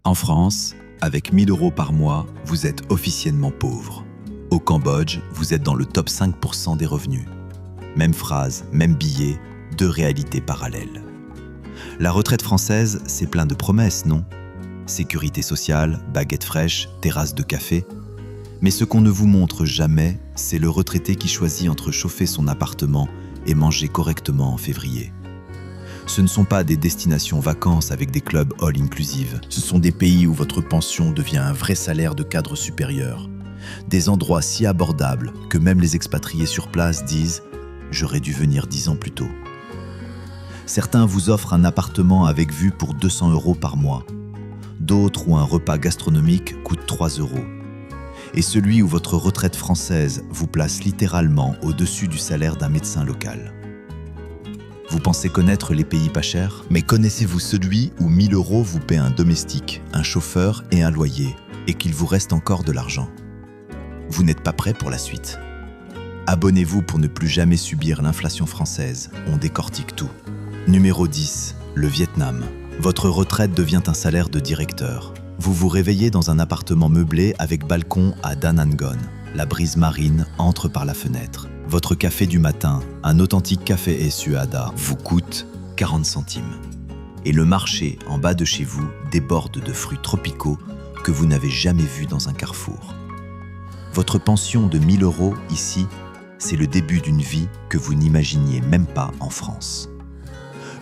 En France, avec 1 000 € par mois, vous êtes officiellement pauvre. Au Cambodge, vous êtes dans le top 5% des revenus. Même phrase, même billet, deux réalités parallèles. La retraite française, c'est plein de promesses, non? Sécurité sociale, baguettes fraîches, terrasse de café. Mais ce qu'on ne vous montre jamais, c'est le retraité qui choisit entre chauffer son appartement et manger correctement en février. Ce ne sont pas des destinations vacances avec des clubs all-inclusive. Ce sont des pays où votre pension devient un vrai salaire de cadre supérieur. Des endroits si abordables que même les expatriés sur place disent « j'aurais dû venir 10 ans plus tôt ». Certains vous offrent un appartement avec vue pour 200 € par mois. D'autres où un repas gastronomique coûte 3 €. Et celui où votre retraite française vous place littéralement au-dessus du salaire d'un médecin local. Vous pensez connaître les pays pas chers? Mais connaissez-vous celui où 1 000 € vous paie un domestique, un chauffeur et un loyer, et qu'il vous reste encore de l'argent? Vous n'êtes pas prêt pour la suite. Abonnez-vous pour ne plus jamais subir l'inflation française. On décortique tout. Numéro 10. Le Vietnam. Votre retraite devient un salaire de directeur. Vous vous réveillez dans un appartement meublé avec balcon à Da Nang Gon. La brise marine entre par la fenêtre. Votre café du matin, un authentique café Suada, vous coûte 40 centimes. Et le marché en bas de chez vous déborde de fruits tropicaux que vous n'avez jamais vus dans un carrefour. Votre pension de 1 000 € ici, c'est le début d'une vie que vous n'imaginiez même pas en France.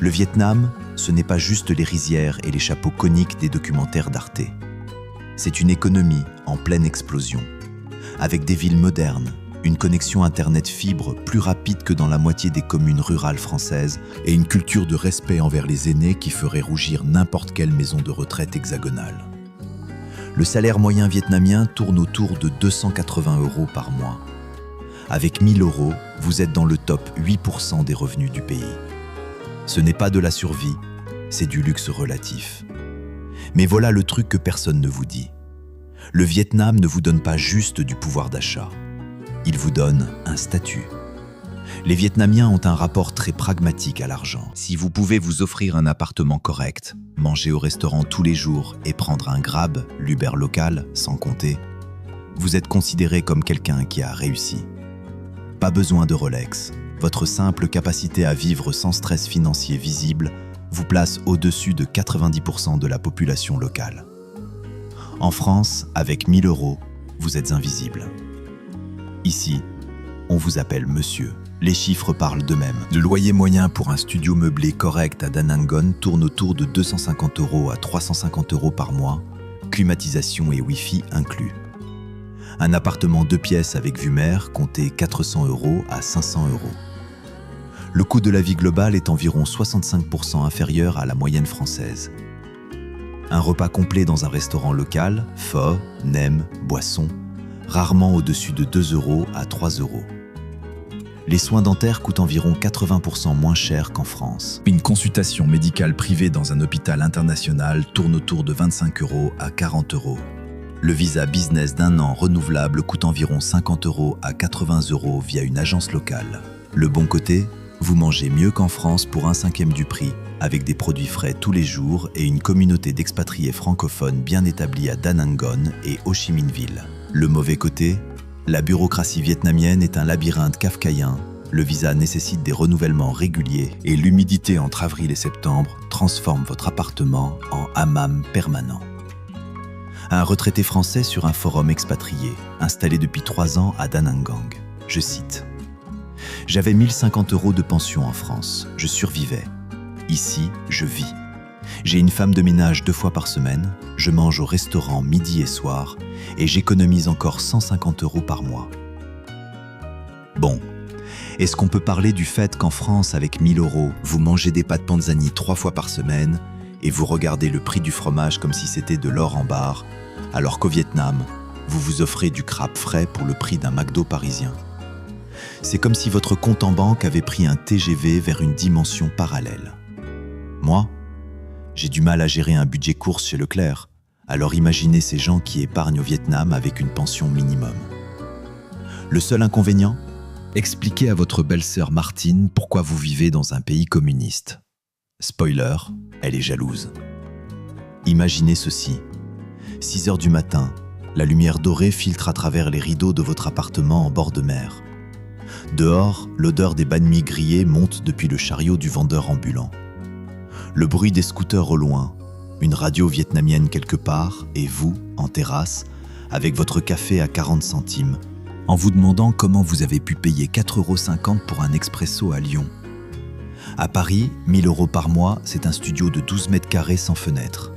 Le Vietnam, ce n'est pas juste les rizières et les chapeaux coniques des documentaires d'Arte. C'est une économie en pleine explosion, avec des villes modernes, une connexion Internet fibre plus rapide que dans la moitié des communes rurales françaises et une culture de respect envers les aînés qui ferait rougir n'importe quelle maison de retraite hexagonale. Le salaire moyen vietnamien tourne autour de 280 € par mois. Avec 1 000 €, vous êtes dans le top 8% des revenus du pays. Ce n'est pas de la survie, c'est du luxe relatif. Mais voilà le truc que personne ne vous dit. Le Vietnam ne vous donne pas juste du pouvoir d'achat. Il vous donne un statut. Les Vietnamiens ont un rapport très pragmatique à l'argent. Si vous pouvez vous offrir un appartement correct, manger au restaurant tous les jours et prendre un Grab, l'Uber local, sans compter, vous êtes considéré comme quelqu'un qui a réussi. Pas besoin de Rolex. Votre simple capacité à vivre sans stress financier visible vous place au-dessus de 90% de la population locale. En France, avec 1 000 €, vous êtes invisible. Ici, on vous appelle monsieur. Les chiffres parlent d'eux-mêmes. Le loyer moyen pour un studio meublé correct à Da Nang Gon tourne autour de 250 € à 350 € par mois, climatisation et Wi-Fi inclus. Un appartement 2 pièces avec vue mer comptez 400 € à 500 €. Le coût de la vie globale est environ 65% inférieur à la moyenne française. Un repas complet dans un restaurant local, pho, nem, boisson, rarement au-dessus de 2 € à 3 €. Les soins dentaires coûtent environ 80% moins cher qu'en France. Une consultation médicale privée dans un hôpital international tourne autour de 25 € à 40 €. Le visa business d'1 an renouvelable coûte environ 50 € à 80 € via une agence locale. Le bon côté, vous mangez mieux qu'en France pour 1/5 du prix, avec des produits frais tous les jours et une communauté d'expatriés francophones bien établie à Da Nang Gon et Ho Chi Minh Ville. Le mauvais côté, la bureaucratie vietnamienne est un labyrinthe kafkaïen, le visa nécessite des renouvellements réguliers et l'humidité entre avril et septembre transforme votre appartement en hammam permanent. Un retraité français sur un forum expatrié, installé depuis 3 ans à Da Nang Gang. Je cite « J'avais 1 050 € de pension en France, je survivais. Ici, je vis. J'ai une femme de ménage 2 fois par semaine, je mange au restaurant midi et soir et j'économise encore 150 € par mois. » Bon, est-ce qu'on peut parler du fait qu'en France, avec 1 000 €, vous mangez des pâtes panzani 3 fois par semaine et vous regardez le prix du fromage comme si c'était de l'or en barre, alors qu'au Vietnam, vous vous offrez du crabe frais pour le prix d'un McDo parisien? C'est comme si votre compte en banque avait pris un TGV vers une dimension parallèle. Moi, j'ai du mal à gérer un budget course chez Leclerc, alors imaginez ces gens qui épargnent au Vietnam avec une pension minimum. Le seul inconvénient? Expliquez à votre belle-sœur Martine pourquoi vous vivez dans un pays communiste. Spoiler, elle est jalouse. Imaginez ceci, 6 heures du matin, la lumière dorée filtre à travers les rideaux de votre appartement en bord de mer. Dehors, l'odeur des banh mi grillés monte depuis le chariot du vendeur ambulant. Le bruit des scooters au loin, une radio vietnamienne quelque part, et vous, en terrasse, avec votre café à 40 centimes, en vous demandant comment vous avez pu payer 4,50 € pour un expresso à Lyon. À Paris, 1 000 € par mois, c'est un studio de 12 mètres carrés sans fenêtre.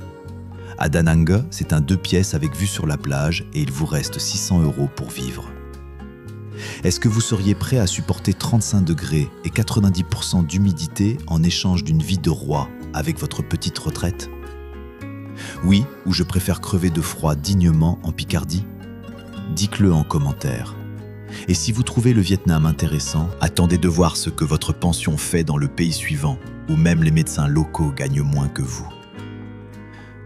À Da Nang, c'est un 2 pièces avec vue sur la plage et il vous reste 600 € pour vivre. Est-ce que vous seriez prêt à supporter 35 degrés et 90% d'humidité en échange d'une vie de roi avec votre petite retraite ? Oui, ou je préfère crever de froid dignement en Picardie ? Dites-le en commentaire. Et si vous trouvez le Vietnam intéressant, attendez de voir ce que votre pension fait dans le pays suivant, où même les médecins locaux gagnent moins que vous.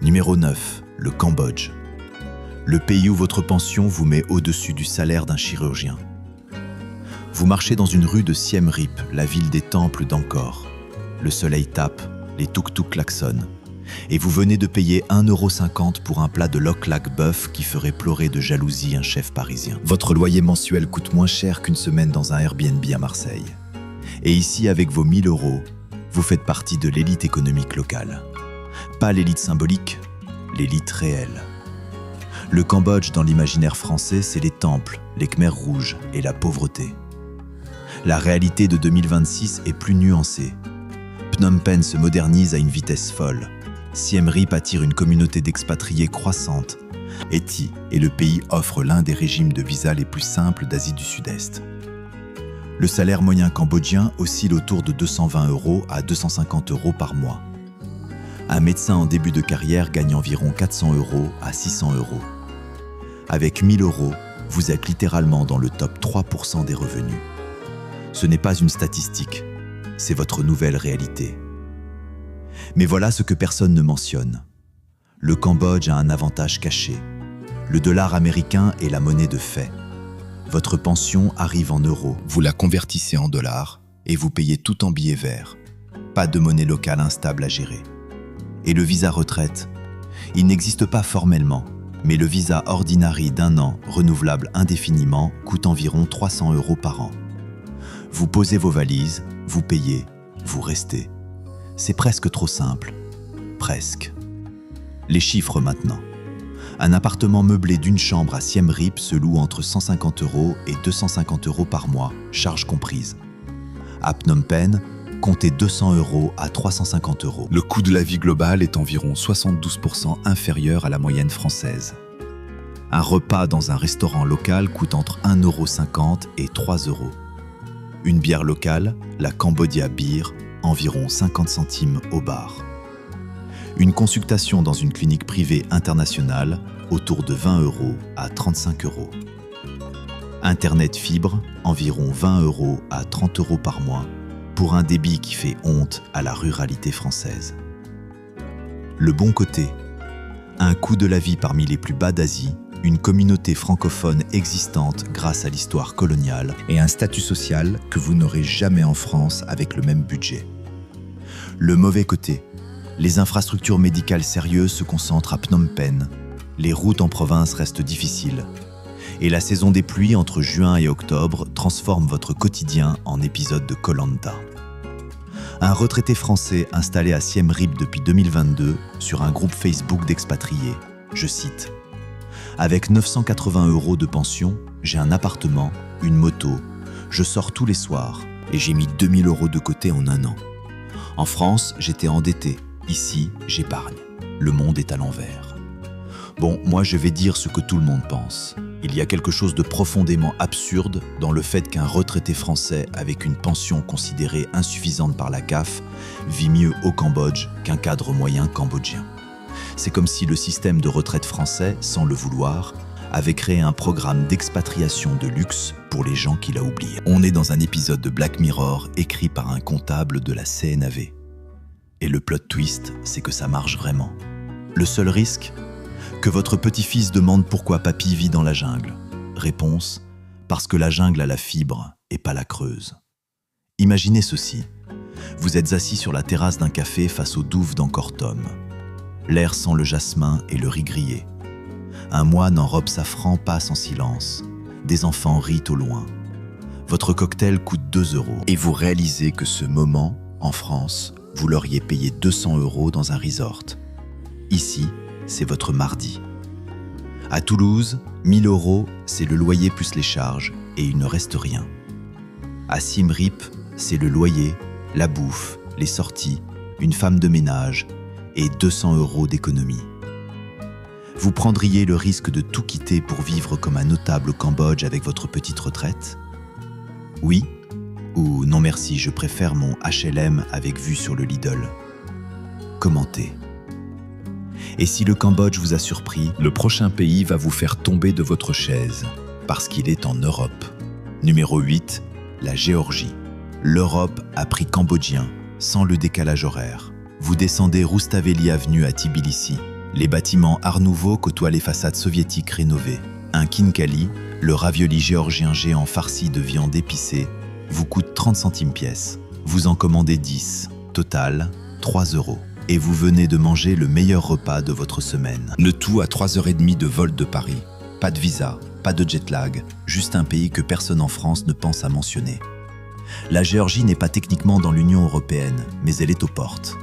Numéro 9, le Cambodge. Le pays où votre pension vous met au-dessus du salaire d'un chirurgien. Vous marchez dans une rue de Siem Reap, la ville des temples d'Angkor. Le soleil tape, les tuk-tuk klaxonnent. Et vous venez de payer 1,50 € pour un plat de loc lac bœuf qui ferait pleurer de jalousie un chef parisien. Votre loyer mensuel coûte moins cher qu'une semaine dans un Airbnb à Marseille. Et ici, avec vos 1 000 €, vous faites partie de l'élite économique locale. Pas l'élite symbolique, l'élite réelle. Le Cambodge, dans l'imaginaire français, c'est les temples, les Khmers rouges et la pauvreté. La réalité de 2026 est plus nuancée. Phnom Penh se modernise à une vitesse folle. Siem Reap attire une communauté d'expatriés croissante. Haiti et le pays offre l'un des régimes de visa les plus simples d'Asie du Sud-Est. Le salaire moyen cambodgien oscille autour de 220 € à 250 € par mois. Un médecin en début de carrière gagne environ 400 € à 600 €. Avec 1 000 €, vous êtes littéralement dans le top 3% des revenus. Ce n'est pas une statistique, c'est votre nouvelle réalité. Mais voilà ce que personne ne mentionne. Le Cambodge a un avantage caché. Le dollar américain est la monnaie de fait. Votre pension arrive en euros. Vous la convertissez en dollars et vous payez tout en billets verts. Pas de monnaie locale instable à gérer. Et le visa retraite, il n'existe pas formellement, mais le visa ordinary d'1 an, renouvelable indéfiniment, coûte environ 300 € par an. Vous posez vos valises, vous payez, vous restez. C'est presque trop simple. Presque. Les chiffres maintenant. Un appartement meublé d'une chambre à Siem Reap se loue entre 150 € et 250 € par mois, charges comprises. À Phnom Penh, comptez 200 € à 350 €. Le coût de la vie globale est environ 72% inférieur à la moyenne française. Un repas dans un restaurant local coûte entre 1,50 € et 3 €. Une bière locale, la Cambodia Beer, environ 50 centimes au bar. Une consultation dans une clinique privée internationale, autour de 20 € à 35 €. Internet fibre, environ 20 € à 30 € par mois, pour un débit qui fait honte à la ruralité française. Le bon côté, un coût de la vie parmi les plus bas d'Asie, une communauté francophone existante grâce à l'histoire coloniale et un statut social que vous n'aurez jamais en France avec le même budget. Le mauvais côté, les infrastructures médicales sérieuses se concentrent à Phnom Penh, les routes en province restent difficiles, et la saison des pluies entre juin et octobre transforme votre quotidien en épisode de Koh-Lanta. Un retraité français installé à Siem Reap depuis 2022 sur un groupe Facebook d'expatriés, je cite « Avec 980 € de pension, j'ai un appartement, une moto, je sors tous les soirs et j'ai mis 2 000 € de côté en 1 an. En France, j'étais endetté. Ici, j'épargne. Le monde est à l'envers. » Bon, moi je vais dire ce que tout le monde pense. Il y a quelque chose de profondément absurde dans le fait qu'un retraité français avec une pension considérée insuffisante par la CAF vit mieux au Cambodge qu'un cadre moyen cambodgien. C'est comme si le système de retraite français, sans le vouloir, avait créé un programme d'expatriation de luxe pour les gens qu'il a oubliés. On est dans un épisode de Black Mirror écrit par un comptable de la CNAV. Et le plot twist, c'est que ça marche vraiment. Le seul risque ? Que votre petit-fils demande pourquoi papy vit dans la jungle. Réponse : parce que la jungle a la fibre et pas la Creuse. Imaginez ceci. Vous êtes assis sur la terrasse d'un café face aux douves d'Angkor Thom. L'air sent le jasmin et le riz grillé. Un moine en robe safran passe en silence. Des enfants rient au loin. Votre cocktail coûte 2 € et vous réalisez que ce moment, en France, vous l'auriez payé 200 € dans un resort. Ici, c'est votre mardi. À Toulouse, 1 000 €, c'est le loyer plus les charges et il ne reste rien. À Siem Reap, c'est le loyer, la bouffe, les sorties, une femme de ménage et 200 € d'économie. Vous prendriez le risque de tout quitter pour vivre comme un notable au Cambodge avec votre petite retraite ? Oui ? Ou non merci, je préfère mon HLM avec vue sur le Lidl. Commentez. Et si le Cambodge vous a surpris, le prochain pays va vous faire tomber de votre chaise, parce qu'il est en Europe. Numéro 8, la Géorgie. L'Europe a pris cambodgien, sans le décalage horaire. Vous descendez Roustaveli Avenue à Tbilissi. Les bâtiments Art Nouveau côtoient les façades soviétiques rénovées. Un khinkali, le ravioli géorgien géant farci de viande épicée, vous coûte 30 centimes pièce. Vous en commandez 10, total 3 €. Et vous venez de manger le meilleur repas de votre semaine. Le tout à 3h30 de vol de Paris. Pas de visa, pas de jet lag, juste un pays que personne en France ne pense à mentionner. La Géorgie n'est pas techniquement dans l'Union européenne, mais elle est aux portes.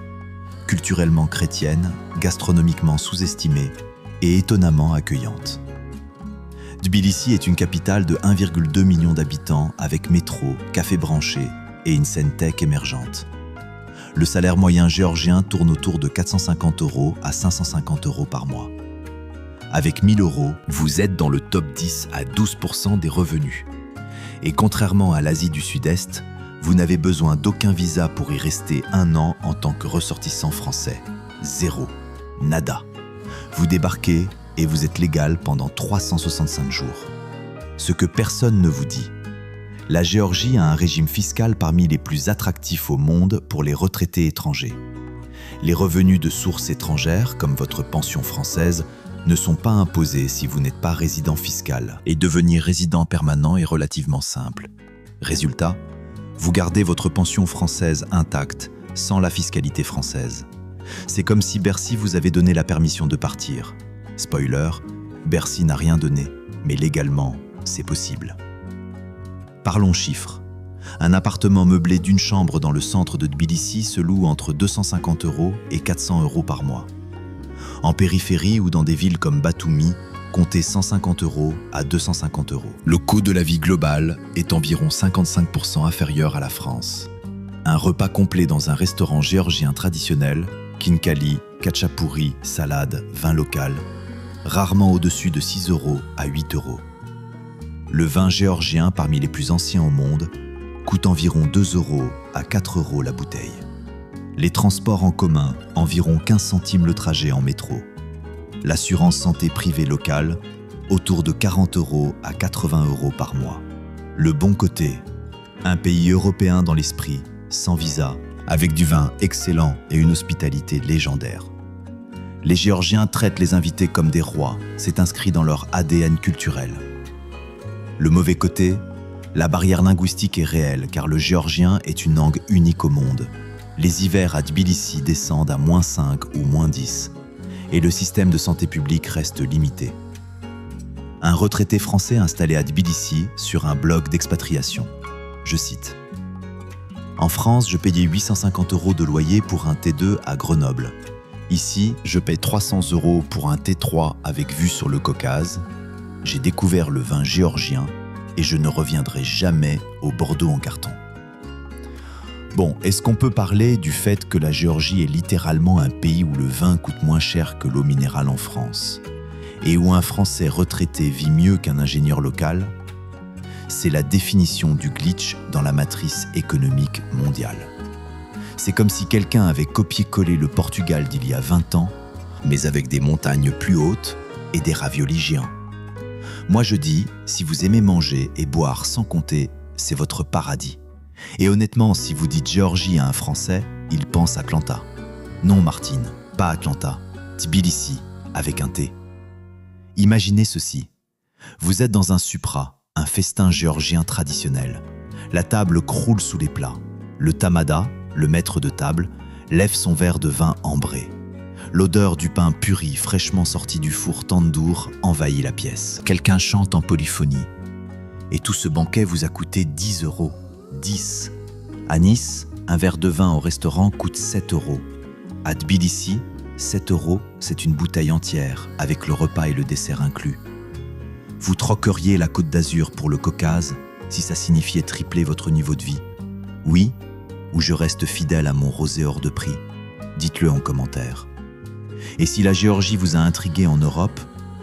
Culturellement chrétienne, gastronomiquement sous-estimée et étonnamment accueillante. Tbilissi est une capitale de 1,2 million d'habitants avec métro, café branché et une scène tech émergente. Le salaire moyen géorgien tourne autour de 450 € à 550 € par mois. Avec 1 000 €, vous êtes dans le top 10 à 12% des revenus. Et contrairement à l'Asie du Sud-Est, vous n'avez besoin d'aucun visa pour y rester 1 an en tant que ressortissant français. Zéro. Nada. Vous débarquez et vous êtes légal pendant 365 jours. Ce que personne ne vous dit. La Géorgie a un régime fiscal parmi les plus attractifs au monde pour les retraités étrangers. Les revenus de sources étrangères, comme votre pension française, ne sont pas imposés si vous n'êtes pas résident fiscal. Et devenir résident permanent est relativement simple. Résultat, vous gardez votre pension française intacte, sans la fiscalité française. C'est comme si Bercy vous avait donné la permission de partir. Spoiler, Bercy n'a rien donné, mais légalement, c'est possible. Parlons chiffres. Un appartement meublé d'une chambre dans le centre de Tbilissi se loue entre 250 € et 400 € par mois. En périphérie ou dans des villes comme Batumi, comptez 150 € à 250 €. Le coût de la vie globale est environ 55% inférieur à la France. Un repas complet dans un restaurant géorgien traditionnel, khinkali, khachapuri, salade, vin local, rarement au-dessus de 6 € à 8 €. Le vin géorgien, parmi les plus anciens au monde, coûte environ 2 € à 4 € la bouteille. Les transports en commun, environ 15 centimes le trajet en métro. L'assurance santé privée locale, autour de 40 € à 80 € par mois. Le bon côté, un pays européen dans l'esprit, sans visa, avec du vin excellent et une hospitalité légendaire. Les Géorgiens traitent les invités comme des rois, c'est inscrit dans leur ADN culturel. Le mauvais côté, la barrière linguistique est réelle car le géorgien est une langue unique au monde. Les hivers à Tbilissi descendent à -5 ou -10 et le système de santé publique reste limité. Un retraité français installé à Tbilissi sur un blog d'expatriation. Je cite. En France, je payais 850 € de loyer pour un T2 à Grenoble. Ici, je paye 300 € pour un T3 avec vue sur le Caucase. J'ai découvert le vin géorgien et je ne reviendrai jamais au Bordeaux en carton. Bon, est-ce qu'on peut parler du fait que la Géorgie est littéralement un pays où le vin coûte moins cher que l'eau minérale en France et où un Français retraité vit mieux qu'un ingénieur local? C'est la définition du glitch dans la matrice économique mondiale. C'est comme si quelqu'un avait copié-collé le Portugal d'il y a 20 ans, mais avec des montagnes plus hautes et des raviolis géants. Moi je dis, si vous aimez manger et boire sans compter, c'est votre paradis. Et honnêtement, si vous dites Géorgie à un Français, il pense Atlanta. Non Martine, pas Atlanta, Tbilissi, avec un T. Imaginez ceci. Vous êtes dans un supra, un festin géorgien traditionnel. La table croule sous les plats. Le tamada, le maître de table, lève son verre de vin ambré. L'odeur du pain puri fraîchement sorti du four tandoor envahit la pièce. Quelqu'un chante en polyphonie. Et tout ce banquet vous a coûté 10 euros. 10. À Nice, un verre de vin au restaurant coûte 7 euros. À Tbilissi, 7 euros, c'est une bouteille entière, avec le repas et le dessert inclus. Vous troqueriez la Côte d'Azur pour le Caucase si ça signifiait tripler votre niveau de vie? Oui, ou je reste fidèle à mon rosé hors de prix? Dites-le en commentaire. Et si la Géorgie vous a intrigué en Europe,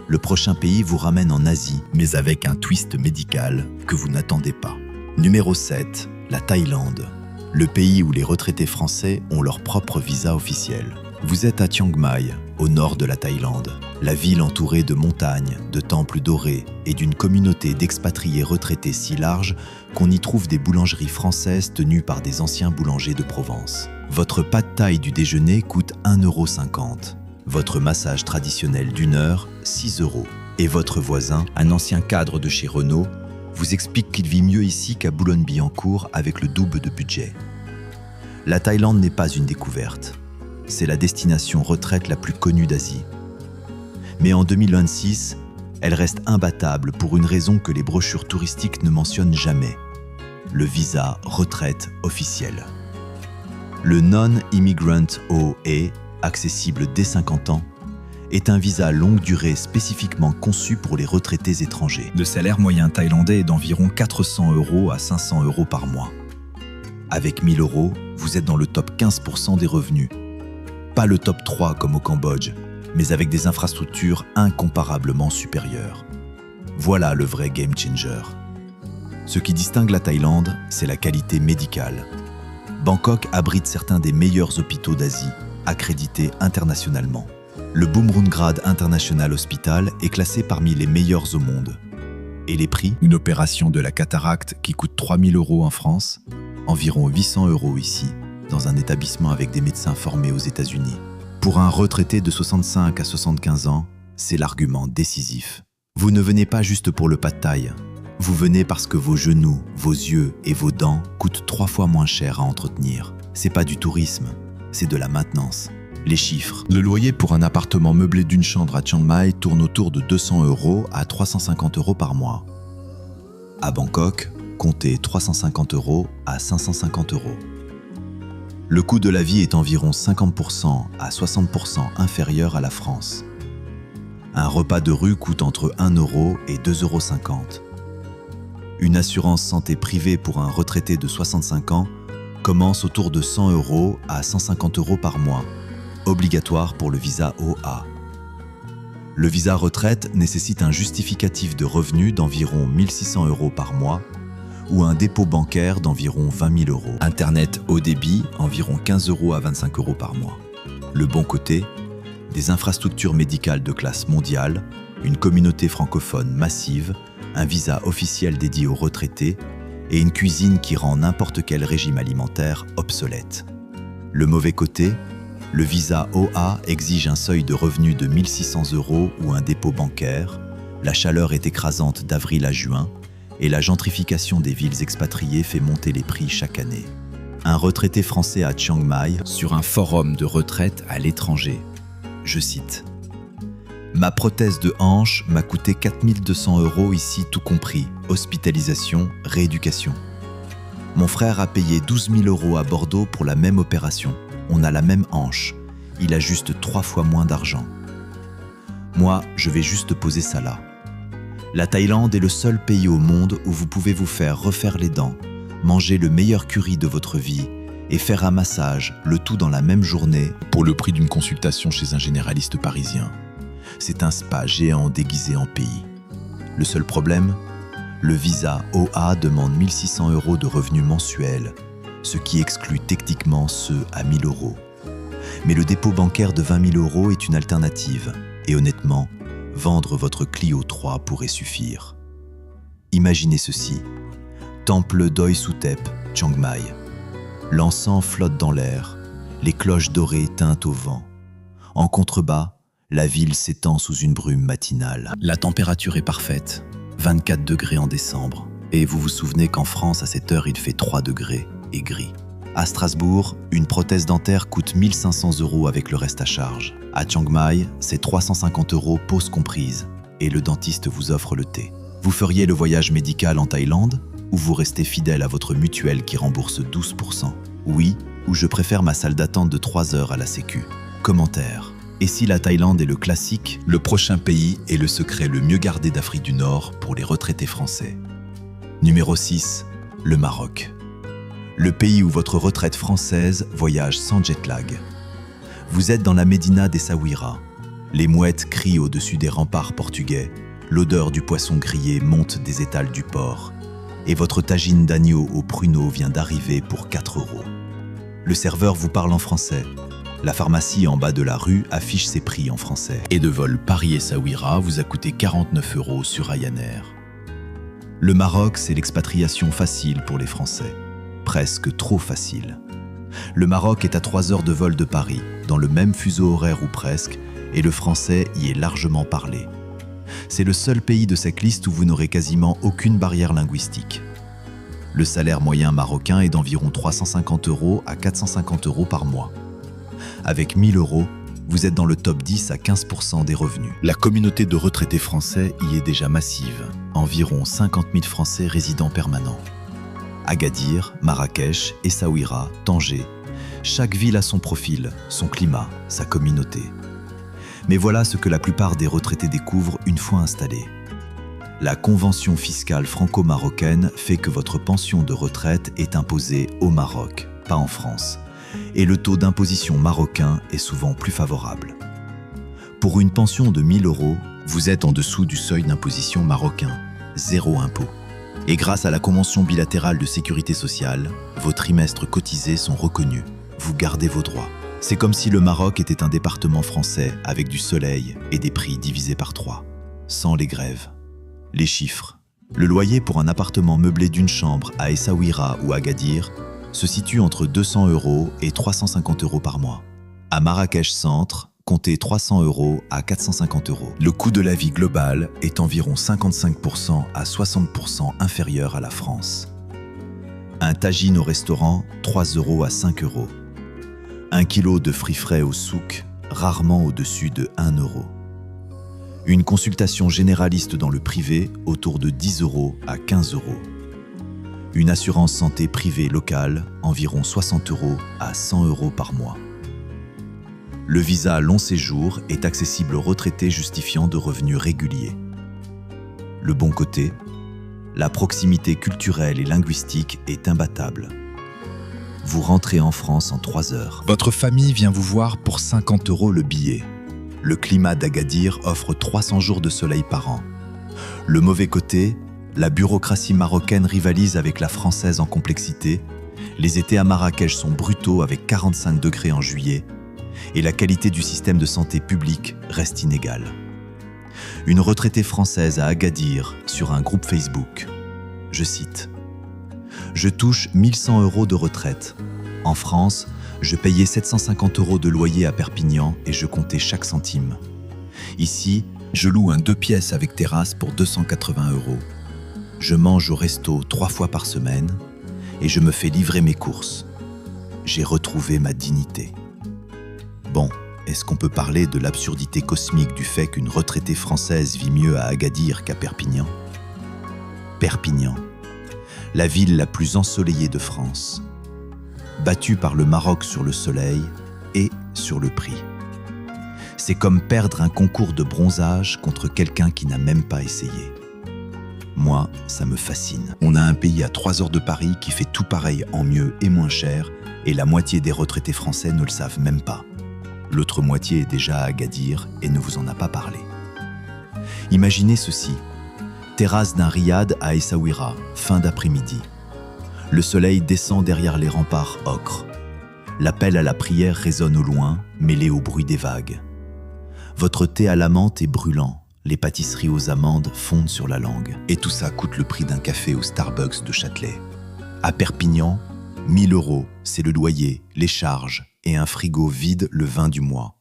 le prochain pays vous ramène en Asie, mais avec un twist médical que vous n'attendez pas. Numéro 7, la Thaïlande. Le pays où les retraités français ont leur propre visa officiel. Vous êtes à Chiang Mai, au nord de la Thaïlande, la ville entourée de montagnes, de temples dorés et d'une communauté d'expatriés retraités si large qu'on y trouve des boulangeries françaises tenues par des anciens boulangers de Provence. Votre pad thaï du déjeuner coûte 1,50 €. Votre massage traditionnel d'1 heure, 6 euros. Et votre voisin, un ancien cadre de chez Renault, vous explique qu'il vit mieux ici qu'à Boulogne-Billancourt avec le double de budget. La Thaïlande n'est pas une découverte. C'est la destination retraite la plus connue d'Asie. Mais en 2026, elle reste imbattable pour une raison que les brochures touristiques ne mentionnent jamais. Le visa retraite officiel. Le Non-Immigrant OA, accessible dès 50 ans, est un visa longue durée spécifiquement conçu pour les retraités étrangers. Le salaire moyen thaïlandais est d'environ 400 € à 500 € par mois. Avec 1 000 €, vous êtes dans le top 15% des revenus. Pas le top 3 comme au Cambodge, mais avec des infrastructures incomparablement supérieures. Voilà le vrai game changer. Ce qui distingue la Thaïlande, c'est la qualité médicale. Bangkok abrite certains des meilleurs hôpitaux d'Asie, accrédités internationalement. Le Bumrungrad International Hospital est classé parmi les meilleurs au monde. Et les prix? Une opération de la cataracte qui coûte 3 000 € en France, environ 800 € ici, dans un établissement avec des médecins formés aux États-Unis. Pour un retraité de 65 à 75 ans, c'est l'argument décisif. Vous ne venez pas juste pour le pad thaï. Vous venez parce que vos genoux, vos yeux et vos dents coûtent 3 fois moins cher à entretenir. C'est pas du tourisme, c'est de la maintenance. Les chiffres. Le loyer pour un appartement meublé d'une chambre à Chiang Mai tourne autour de 200 € à 350 € par mois. À Bangkok, comptez 350 € à 550 €. Le coût de la vie est environ 50% à 60% inférieur à la France. Un repas de rue coûte entre 1 € et 2,50 €. Une assurance santé privée pour un retraité de 65 ans commence autour de 100 € à 150 € par mois, obligatoire pour le visa OA. Le visa retraite nécessite un justificatif de revenus d'environ 1 600 € par mois ou un dépôt bancaire d'environ 20 000 €. Internet haut débit, environ 15 € à 25 € par mois. Le bon côté, des infrastructures médicales de classe mondiale, une communauté francophone massive, un visa officiel dédié aux retraités et une cuisine qui rend n'importe quel régime alimentaire obsolète. Le mauvais côté, le visa OA exige un seuil de revenus de 1 600 € ou un dépôt bancaire, la chaleur est écrasante d'avril à juin et la gentrification des villes expatriées fait monter les prix chaque année. Un retraité français à Chiang Mai sur un forum de retraite à l'étranger. Je cite: « Ma prothèse de hanche m'a coûté 4 200 € ici tout compris, hospitalisation, rééducation. Mon frère a payé 12 000 € à Bordeaux pour la même opération. On a la même hanche. Il a juste 3 fois moins d'argent. Moi, je vais juste poser ça là. La Thaïlande est le seul pays au monde où vous pouvez vous faire refaire les dents, manger le meilleur curry de votre vie et faire un massage, le tout dans la même journée, pour le prix d'une consultation chez un généraliste parisien. C'est un spa géant déguisé en pays. Le seul problème? Le visa OA demande 1 600 € de revenus mensuels, ce qui exclut techniquement ceux à 1 000 €. Mais le dépôt bancaire de 20 000 € est une alternative, et honnêtement, vendre votre Clio 3 pourrait suffire. Imaginez ceci. Temple Doi Suthep, Chiang Mai. L'encens flotte dans l'air, les cloches dorées teintent au vent. En contrebas, la ville s'étend sous une brume matinale. La température est parfaite, 24 degrés en décembre. Et vous vous souvenez qu'en France, à cette heure, il fait 3 degrés et gris. À Strasbourg, une prothèse dentaire coûte 1 500 € avec le reste à charge. À Chiang Mai, c'est 350 € pause comprise et le dentiste vous offre le thé. Vous feriez le voyage médical en Thaïlande ou vous restez fidèle à votre mutuelle qui rembourse 12%? Oui, ou je préfère ma salle d'attente de 3 heures à la Sécu. Commentaire. Et si la Thaïlande est le classique, le prochain pays est le secret le mieux gardé d'Afrique du Nord pour les retraités français. Numéro 6, le Maroc. Le pays où votre retraite française voyage sans jet lag. Vous êtes dans la médina d'Essaouira. Les mouettes crient au-dessus des remparts portugais, l'odeur du poisson grillé monte des étals du port, et votre tagine d'agneau au pruneau vient d'arriver pour 4 €. Le serveur vous parle en français. La pharmacie en bas de la rue affiche ses prix en français. Et de vol Paris-Essaouira vous a coûté 49 € sur Ryanair. Le Maroc, c'est l'expatriation facile pour les Français. Presque trop facile. Le Maroc est à 3 heures de vol de Paris, dans le même fuseau horaire ou presque, et le français y est largement parlé. C'est le seul pays de cette liste où vous n'aurez quasiment aucune barrière linguistique. Le salaire moyen marocain est d'environ 350 € à 450 € par mois. Avec 1 000 €, vous êtes dans le top 10 à 15% des revenus. La communauté de retraités français y est déjà massive, environ 50 000 Français résidents permanents. Agadir, Marrakech, Essaouira, Tanger, chaque ville a son profil, son climat, sa communauté. Mais voilà ce que la plupart des retraités découvrent une fois installés. La convention fiscale franco-marocaine fait que votre pension de retraite est imposée au Maroc, pas en France, et le taux d'imposition marocain est souvent plus favorable. Pour une pension de 1 000 €, vous êtes en dessous du seuil d'imposition marocain, 0 impôt. Et grâce à la convention bilatérale de sécurité sociale, vos trimestres cotisés sont reconnus. Vous gardez vos droits. C'est comme si le Maroc était un département français avec du soleil et des prix divisés par 3, sans les grèves. Les chiffres. Le loyer pour un appartement meublé d'une chambre à Essaouira ou Agadir se situe entre 200 € et 350 € par mois. À Marrakech Centre, comptez 300 € à 450 €. Le coût de la vie global est environ 55% à 60% inférieur à la France. Un tagine au restaurant, 3 € à 5 €. 1 kilo de fruits frais au souk, rarement au-dessus de 1 €. Une consultation généraliste dans le privé, autour de 10 € à 15 €. Une assurance santé privée locale, environ 60 € à 100 € par mois. Le visa long séjour est accessible aux retraités justifiant de revenus réguliers. Le bon côté, la proximité culturelle et linguistique est imbattable. Vous rentrez en France en 3 heures. Votre famille vient vous voir pour 50 € le billet. Le climat d'Agadir offre 300 jours de soleil par an. Le mauvais côté, la bureaucratie marocaine rivalise avec la française en complexité. Les étés à Marrakech sont brutaux avec 45 degrés en juillet. Et la qualité du système de santé publique reste inégale. Une retraitée française à Agadir sur un groupe Facebook. Je cite. « Je touche 1 100 € de retraite. En France, je payais 750 € de loyer à Perpignan et je comptais chaque centime. Ici, je loue un 2 pièces avec terrasse pour 280 €. Je mange au resto 3 fois par semaine et je me fais livrer mes courses. J'ai retrouvé ma dignité. » Bon, est-ce qu'on peut parler de l'absurdité cosmique du fait qu'une retraitée française vit mieux à Agadir qu'à Perpignan? Perpignan, la ville la plus ensoleillée de France, battue par le Maroc sur le soleil et sur le prix. C'est comme perdre un concours de bronzage contre quelqu'un qui n'a même pas essayé. Moi, ça me fascine. On a un pays à 3 heures de Paris qui fait tout pareil en mieux et moins cher, et la moitié des retraités français ne le savent même pas. L'autre moitié est déjà à Agadir et ne vous en a pas parlé. Imaginez ceci. Terrasse d'un riad à Essaouira, fin d'après-midi. Le soleil descend derrière les remparts ocre. L'appel à la prière résonne au loin, mêlé au bruit des vagues. Votre thé à la menthe est brûlant, les pâtisseries aux amandes fondent sur la langue. Et tout ça coûte le prix d'un café au Starbucks de Châtelet. À Perpignan, 1 000 €, c'est le loyer, les charges et un frigo vide le 20 du mois.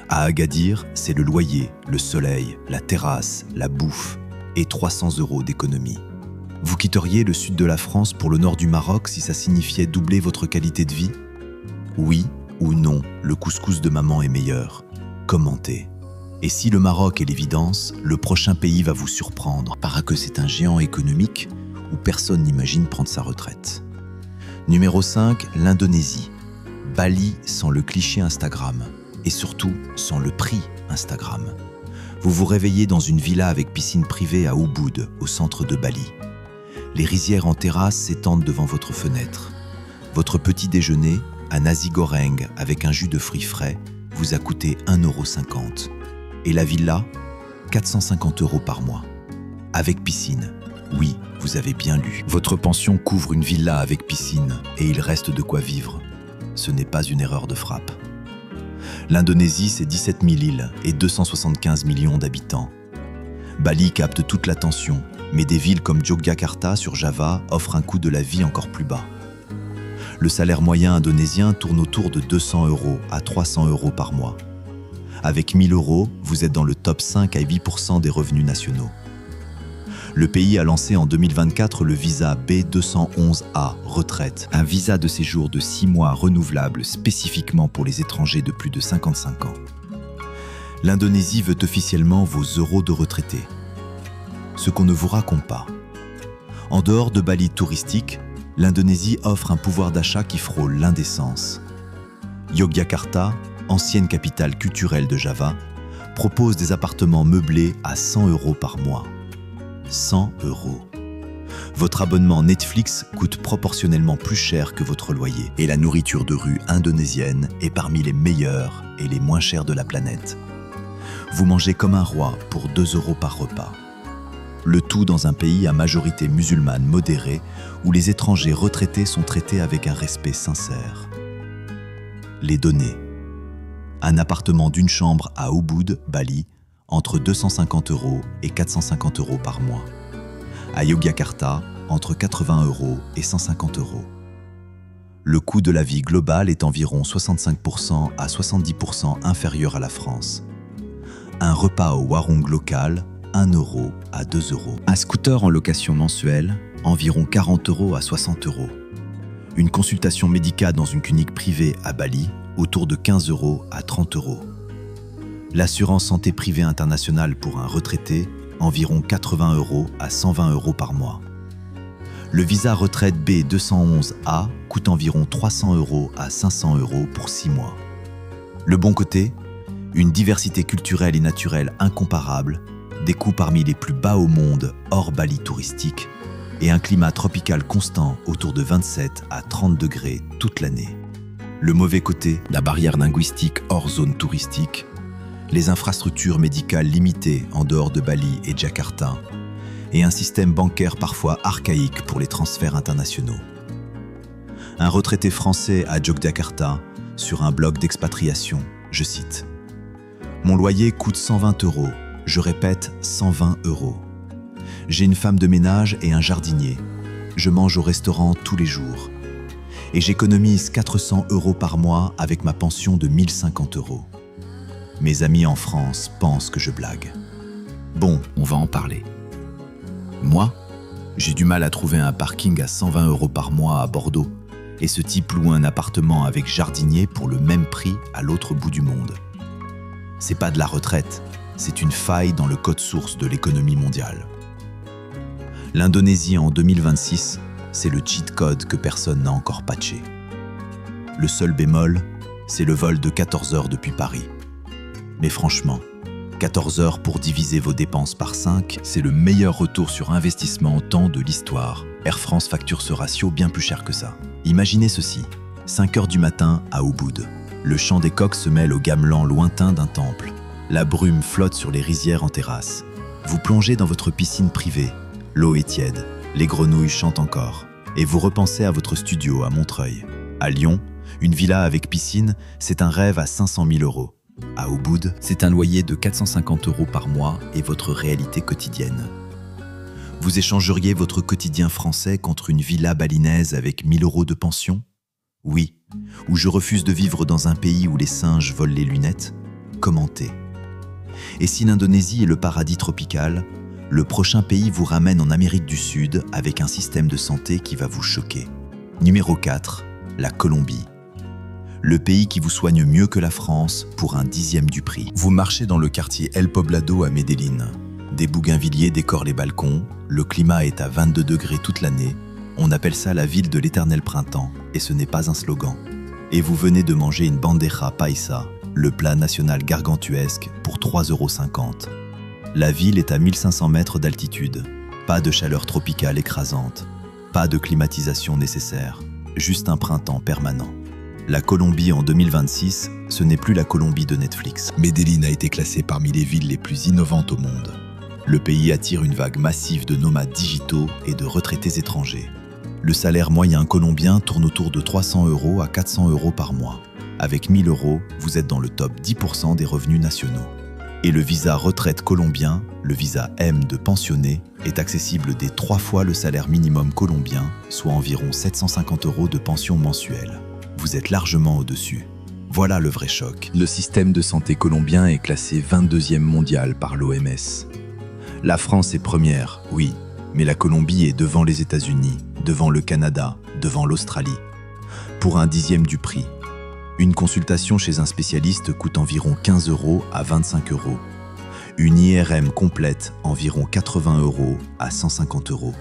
À Agadir, c'est le loyer, le soleil, la terrasse, la bouffe et 300 € d'économie. Vous quitteriez le sud de la France pour le nord du Maroc si ça signifiait doubler votre qualité de vie? Oui ou non, le couscous de maman est meilleur? Commentez. Et si le Maroc est l'évidence, le prochain pays va vous surprendre, parce que c'est un géant économique où personne n'imagine prendre sa retraite. Numéro 5, l'Indonésie. Bali sans le cliché Instagram. Et surtout, sans le prix Instagram. Vous vous réveillez dans une villa avec piscine privée à Ubud, au centre de Bali. Les rizières en terrasse s'étendent devant votre fenêtre. Votre petit déjeuner, un nasi goreng avec un jus de fruits frais, vous a coûté 1,50 €. Et la villa, 450 € par mois. Avec piscine. Oui, vous avez bien lu. Votre pension couvre une villa avec piscine et il reste de quoi vivre. Ce n'est pas une erreur de frappe. L'Indonésie, c'est 17 000 îles et 275 millions d'habitants. Bali capte toute l'attention, mais des villes comme Yogyakarta sur Java offrent un coût de la vie encore plus bas. Le salaire moyen indonésien tourne autour de 200 € à 300 € par mois. Avec 1 000 €, vous êtes dans le top 5 à 8% des revenus nationaux. Le pays a lancé en 2024 le visa B211A retraite, un visa de séjour de 6 mois renouvelable spécifiquement pour les étrangers de plus de 55 ans. L'Indonésie veut officiellement vos euros de retraité. Ce qu'on ne vous raconte pas. En dehors de Bali touristique, l'Indonésie offre un pouvoir d'achat qui frôle l'indécence. Yogyakarta, ancienne capitale culturelle de Java, propose des appartements meublés à 100 € par mois. 100 €. Votre abonnement Netflix coûte proportionnellement plus cher que votre loyer et la nourriture de rue indonésienne est parmi les meilleures et les moins chères de la planète. Vous mangez comme un roi pour 2 € par repas. Le tout dans un pays à majorité musulmane modérée où les étrangers retraités sont traités avec un respect sincère. Les données. Un appartement d'une chambre à Ubud, Bali, entre 250 € et 450 € par mois. À Yogyakarta, entre 80 € et 150 €. Le coût de la vie global est environ 65% à 70% inférieur à la France. Un repas au warung local, 1 € à 2 €. Un scooter en location mensuelle, environ 40 € à 60 €. Une consultation médicale dans une clinique privée à Bali, autour de 15 € à 30 €. L'assurance santé privée internationale pour un retraité, environ 80 € à 120 € par mois. Le visa retraite B211A coûte environ 300 € à 500 € pour 6 mois. Le bon côté, une diversité culturelle et naturelle incomparable, des coûts parmi les plus bas au monde hors Bali touristique et un climat tropical constant autour de 27 à 30 degrés toute l'année. Le mauvais côté, la barrière linguistique hors zone touristique, les infrastructures médicales limitées en dehors de Bali et Jakarta, et un système bancaire parfois archaïque pour les transferts internationaux. Un retraité français à Yogyakarta, sur un blog d'expatriation, je cite « Mon loyer coûte 120 €, je répète 120 €. J'ai une femme de ménage et un jardinier. Je mange au restaurant tous les jours. Et j'économise 400 € par mois avec ma pension de 1050 €. Mes amis en France pensent que je blague. Bon, on va en parler. Moi, j'ai du mal à trouver un parking à 120 € par mois à Bordeaux, et ce type loue un appartement avec jardinier pour le même prix à l'autre bout du monde. C'est pas de la retraite, c'est une faille dans le code source de l'économie mondiale. L'Indonésie en 2026, c'est le cheat code que personne n'a encore patché. Le seul bémol, c'est le vol de 14 heures depuis Paris. Mais franchement, 14 heures pour diviser vos dépenses par 5, c'est le meilleur retour sur investissement en temps de l'histoire. Air France facture ce ratio bien plus cher que ça. Imaginez ceci, 5 heures du matin à Ubud. Le chant des coqs se mêle au gamelan lointain d'un temple. La brume flotte sur les rizières en terrasse. Vous plongez dans votre piscine privée. L'eau est tiède, les grenouilles chantent encore. Et vous repensez à votre studio à Montreuil. À Lyon, une villa avec piscine, c'est un rêve à 500 000 €. À Ubud, c'est un loyer de 450 € par mois et votre réalité quotidienne. Vous échangeriez votre quotidien français contre une villa balinaise avec 1 000 € de pension? Oui. Ou je refuse de vivre dans un pays où les singes volent les lunettes? Commentez. Et si l'Indonésie est le paradis tropical, Le prochain pays vous ramène en Amérique du Sud avec un système de santé qui va vous choquer. Numéro 4, la Colombie. Le pays qui vous soigne mieux que la France pour un 10e du prix. Vous marchez dans le quartier El Poblado à Medellín. Des bougainvilliers décorent les balcons, le climat est à 22 degrés toute l'année. On appelle ça la ville de l'éternel printemps et ce n'est pas un slogan. Et vous venez de manger une bandeja paisa, le plat national gargantuesque, pour 3,50 €. La ville est à 1500 mètres d'altitude. Pas de chaleur tropicale écrasante. Pas de climatisation nécessaire. Juste un printemps permanent. La Colombie en 2026, ce n'est plus la Colombie de Netflix. Medellín a été classée parmi les villes les plus innovantes au monde. Le pays attire une vague massive de nomades digitaux et de retraités étrangers. Le salaire moyen colombien tourne autour de 300 € à 400 € par mois. Avec 1000 €, vous êtes dans le top 10% des revenus nationaux. Et le visa retraite colombien, le visa M de pensionné, est accessible dès 3 fois le salaire minimum colombien, soit environ 750 € de pension mensuelle. Vous êtes largement au-dessus. Voilà le vrai choc. Le système de santé colombien est classé 22e mondial par l'OMS. La France est première, oui, mais la Colombie est devant les États-Unis, devant le Canada, devant l'Australie. Pour un 10e du prix. Une consultation chez un spécialiste coûte environ 15 € à 25 €. Une IRM complète, environ 80 € à 150 €.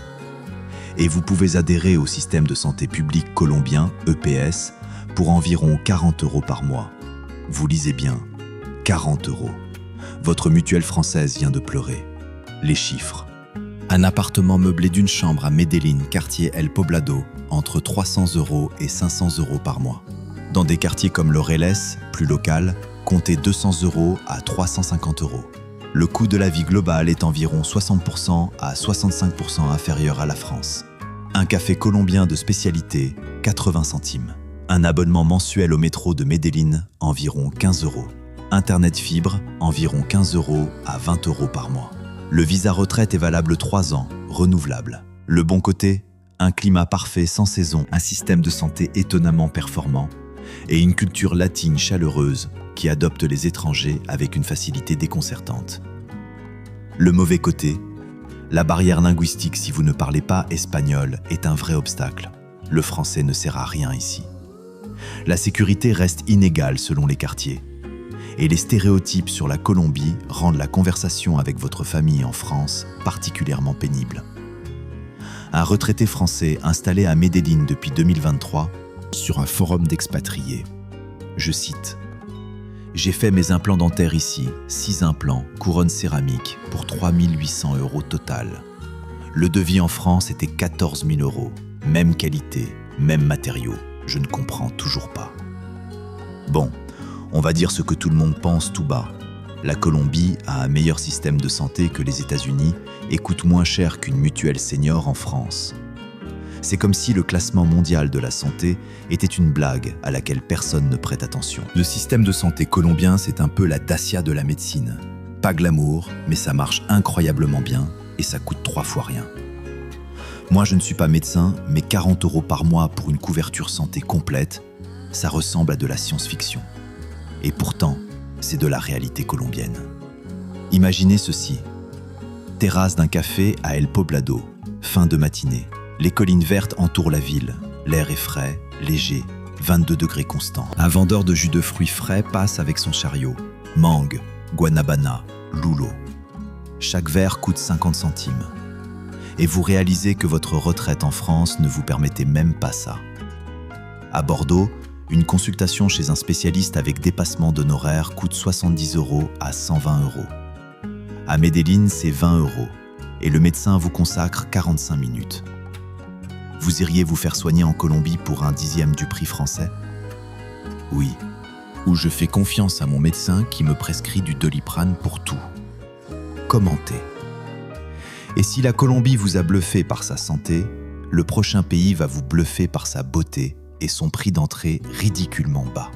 Et vous pouvez adhérer au système de santé public colombien, EPS, pour environ 40 € par mois. Vous lisez bien, 40 €. Votre mutuelle française vient de pleurer. Les chiffres. Un appartement meublé d'une chambre à Medellín, quartier El Poblado, entre 300 € et 500 € par mois. Dans des quartiers comme Laureles, plus local, comptez 200 € à 350 €. Le coût de la vie globale est environ 60% à 65% inférieur à la France. Un café colombien de spécialité, 80 centimes. Un abonnement mensuel au métro de Medellín, environ 15 €. Internet fibre, environ 15 € à 20 € par mois. Le visa retraite est valable 3 ans, renouvelable. Le bon côté, un climat parfait sans saison, un système de santé étonnamment performant et une culture latine chaleureuse qui adopte les étrangers avec une facilité déconcertante. Le mauvais côté, la barrière linguistique si vous ne parlez pas espagnol est un vrai obstacle. Le français ne sert à rien ici. La sécurité reste inégale selon les quartiers. Et les stéréotypes sur la Colombie rendent la conversation avec votre famille en France particulièrement pénible. Un retraité français installé à Medellín depuis 2023 sur un forum d'expatriés. Je cite « J'ai fait mes implants dentaires ici, 6 implants, couronne céramique, pour 3 800 € total. Le devis en France était 14 000 €, même qualité, même matériaux. Je ne comprends toujours pas. » Bon, on va dire ce que tout le monde pense tout bas. La Colombie a un meilleur système de santé que les États-Unis et coûte moins cher qu'une mutuelle senior en France. C'est comme si le classement mondial de la santé était une blague à laquelle personne ne prête attention. Le système de santé colombien, c'est un peu la Dacia de la médecine. Pas glamour, mais ça marche incroyablement bien et ça coûte 3 fois rien. Moi, je ne suis pas médecin, mais 40 € par mois pour une couverture santé complète, ça ressemble à de la science-fiction. Et pourtant, c'est de la réalité colombienne. Imaginez ceci. Terrasse d'un café à El Poblado, fin de matinée. Les collines vertes entourent la ville. L'air est frais, léger, 22 degrés constants. Un vendeur de jus de fruits frais passe avec son chariot. Mangue, guanabana, lulo. Chaque verre coûte 50 centimes. Et vous réalisez que votre retraite en France ne vous permettait même pas ça. À Bordeaux, une consultation chez un spécialiste avec dépassement d'honoraires coûte 70 € à 120 €. À Medellín, c'est 20 € et le médecin vous consacre 45 minutes. Vous iriez vous faire soigner en Colombie pour un 10e du prix français? Oui. Ou je fais confiance à mon médecin qui me prescrit du Doliprane pour tout. Commentez. Et si la Colombie vous a bluffé par sa santé, le prochain pays va vous bluffer par sa beauté et son prix d'entrée ridiculement bas.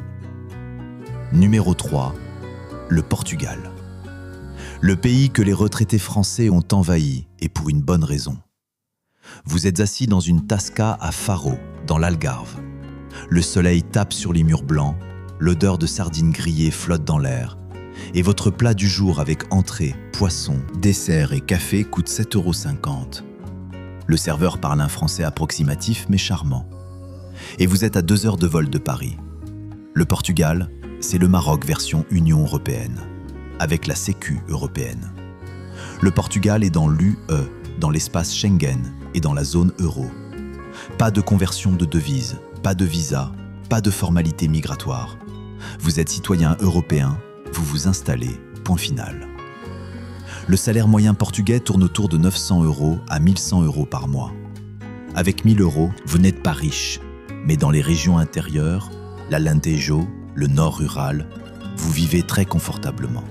Numéro 3, le Portugal. Le pays que les retraités français ont envahi, et pour une bonne raison. Vous êtes assis dans une tasca à Faro, dans l'Algarve. Le soleil tape sur les murs blancs, l'odeur de sardines grillées flotte dans l'air, Et votre plat du jour avec entrée, poisson, dessert et café coûte 7,50 €. Le serveur parle un français approximatif mais charmant. Et vous êtes à 2 heures de vol de Paris. Le Portugal, c'est le Maroc version Union européenne, avec la Sécu européenne. Le Portugal est dans l'UE, dans l'espace Schengen et dans la zone euro. Pas de conversion de devise, pas de visa, pas de formalité migratoire. Vous êtes citoyen européen, vous vous installez, point final. Le salaire moyen portugais tourne autour de 900 € à 1100 € par mois. Avec 1000 €, vous n'êtes pas riche, mais dans les régions intérieures, l'Alentejo, le nord rural, vous vivez très confortablement.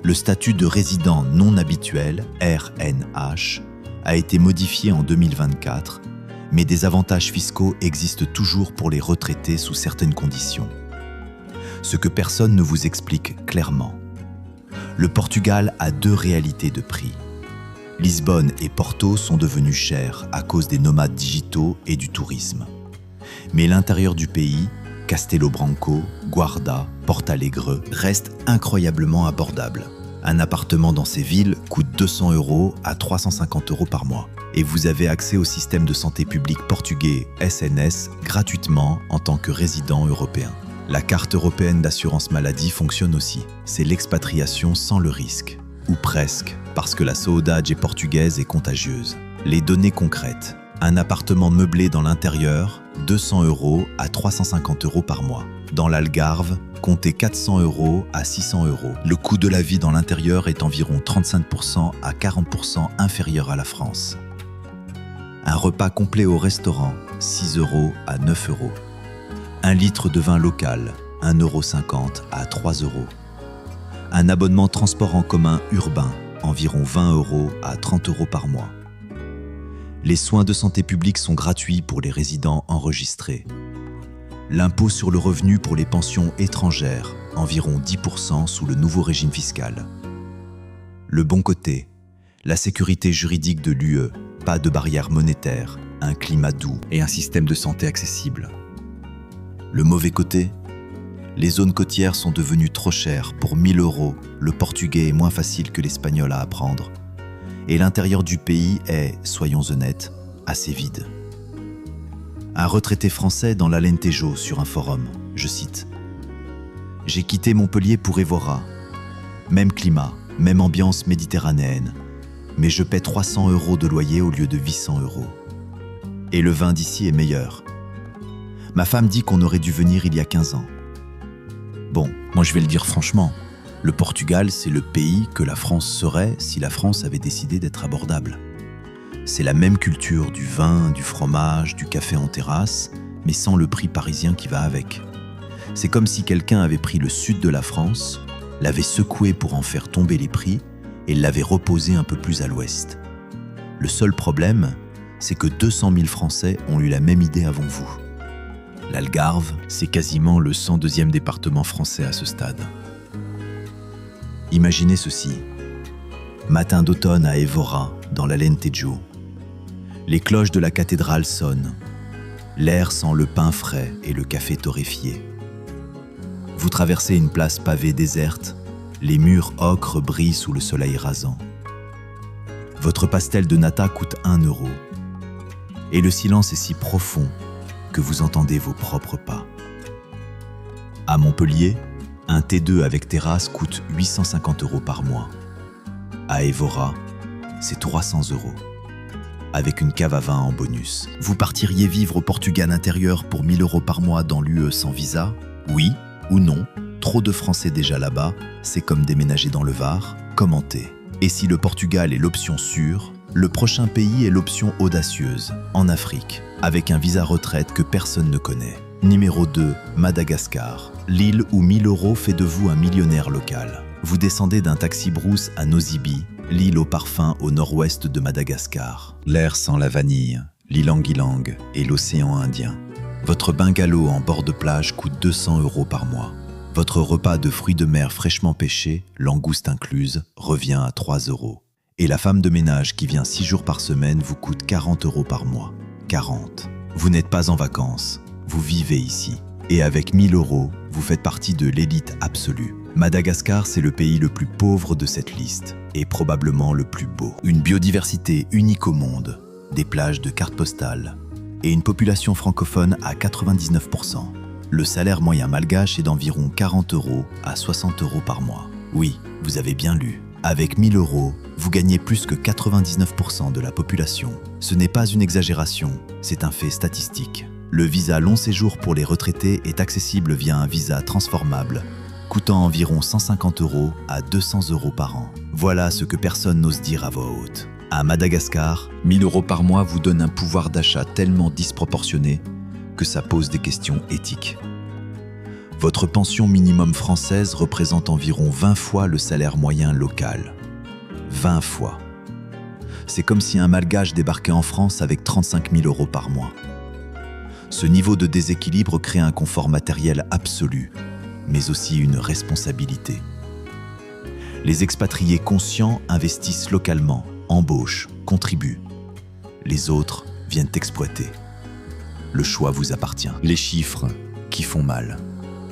Le statut de résident non habituel, RNH, a été modifié en 2024, mais des avantages fiscaux existent toujours pour les retraités sous certaines conditions. Ce que personne ne vous explique clairement. Le Portugal a 2 réalités de prix. Lisbonne et Porto sont devenus chers à cause des nomades digitaux et du tourisme. Mais l'intérieur du pays, Castelo Branco, Guarda, Portalegre, reste incroyablement abordable. Un appartement dans ces villes coûte 200 € à 350 € par mois. Et vous avez accès au système de santé publique portugais SNS gratuitement en tant que résident européen. La carte européenne d'assurance maladie fonctionne aussi. C'est l'expatriation sans le risque. Ou presque, parce que la saudade portugaise est contagieuse. Les données concrètes. Un appartement meublé dans l'intérieur, 200 € à 350 € par mois. Dans l'Algarve, comptez 400 € à 600 €. Le coût de la vie dans l'intérieur est environ 35% à 40% inférieur à la France. Un repas complet au restaurant, 6 € à 9 €. Un litre de vin local, 1,50 € à 3 €. Un abonnement transport en commun urbain, environ 20 € à 30 € par mois. Les soins de santé publique sont gratuits pour les résidents enregistrés. L'impôt sur le revenu pour les pensions étrangères, environ 10% sous le nouveau régime fiscal. Le bon côté, la sécurité juridique de l'UE, pas de barrières monétaires, un climat doux et un système de santé accessible. Le mauvais côté, les zones côtières sont devenues trop chères. Pour 1000 €, le portugais est moins facile que l'espagnol à apprendre. Et l'intérieur du pays est, soyons honnêtes, assez vide. Un retraité français dans l'Alentejo sur un forum, je cite « J'ai quitté Montpellier pour Évora. Même climat, même ambiance méditerranéenne, mais je paie 300 € de loyer au lieu de 800 €. Et le vin d'ici est meilleur. Ma femme dit qu'on aurait dû venir il y a 15 ans. Bon, moi je vais le dire franchement, le Portugal, c'est le pays que la France serait si la France avait décidé d'être abordable. C'est la même culture du vin, du fromage, du café en terrasse, mais sans le prix parisien qui va avec. C'est comme si quelqu'un avait pris le sud de la France, l'avait secoué pour en faire tomber les prix et l'avait reposé un peu plus à l'ouest. Le seul problème, c'est que 200 000 Français ont eu la même idée avant vous. L'Algarve, c'est quasiment le 102e département français à ce stade. Imaginez ceci. Matin d'automne à Évora, dans l'Alentejo. Les cloches de la cathédrale sonnent. L'air sent le pain frais et le café torréfié. Vous traversez une place pavée déserte. Les murs ocre brillent sous le soleil rasant. Votre pastel de nata coûte 1 €. Et le silence est si profond que vous entendez vos propres pas. À Montpellier, un T2 avec terrasse coûte 850 € par mois. À Évora, c'est 300 €, avec une cave à vin en bonus. Vous partiriez vivre au Portugal intérieur pour 1000 € par mois dans l'UE sans visa? Oui ou non? Trop de Français déjà là-bas, c'est comme déménager dans le Var. Commentez. Et si le Portugal est l'option sûre, le prochain pays est l'option audacieuse, en Afrique, avec un visa retraite que personne ne connaît. Numéro 2, Madagascar. L'île où 1000 € fait de vous un millionnaire local. Vous descendez d'un taxi-brousse à Nosy Be, l'île au parfum au nord-ouest de Madagascar. L'air sent la vanille, l'ilang-ilang et l'océan Indien. Votre bungalow en bord de plage coûte 200 € par mois. Votre repas de fruits de mer fraîchement pêchés, langoustes incluses, revient à 3 €. Et la femme de ménage qui vient 6 jours par semaine vous coûte 40 € par mois. 40. Vous n'êtes pas en vacances, vous vivez ici. Et avec 1000 €, vous faites partie de l'élite absolue. Madagascar, c'est le pays le plus pauvre de cette liste et probablement le plus beau. Une biodiversité unique au monde, des plages de cartes postales et une population francophone à 99%. Le salaire moyen malgache est d'environ 40 € à 60 € par mois. Oui, vous avez bien lu. Avec 1000 €, vous gagnez plus que 99% de la population. Ce n'est pas une exagération, c'est un fait statistique. Le visa long séjour pour les retraités est accessible via un visa transformable, coûtant environ 150 € à 200 € par an. Voilà ce que personne n'ose dire à voix haute. À Madagascar, 1000 € par mois vous donne un pouvoir d'achat tellement disproportionné que ça pose des questions éthiques. Votre pension minimum française représente environ 20 fois le salaire moyen local. 20 fois. C'est comme si un malgache débarquait en France avec 35 000 € par mois. Ce niveau de déséquilibre crée un confort matériel absolu, mais aussi une responsabilité. Les expatriés conscients investissent localement, embauchent, contribuent. Les autres viennent exploiter. Le choix vous appartient. Les chiffres qui font mal.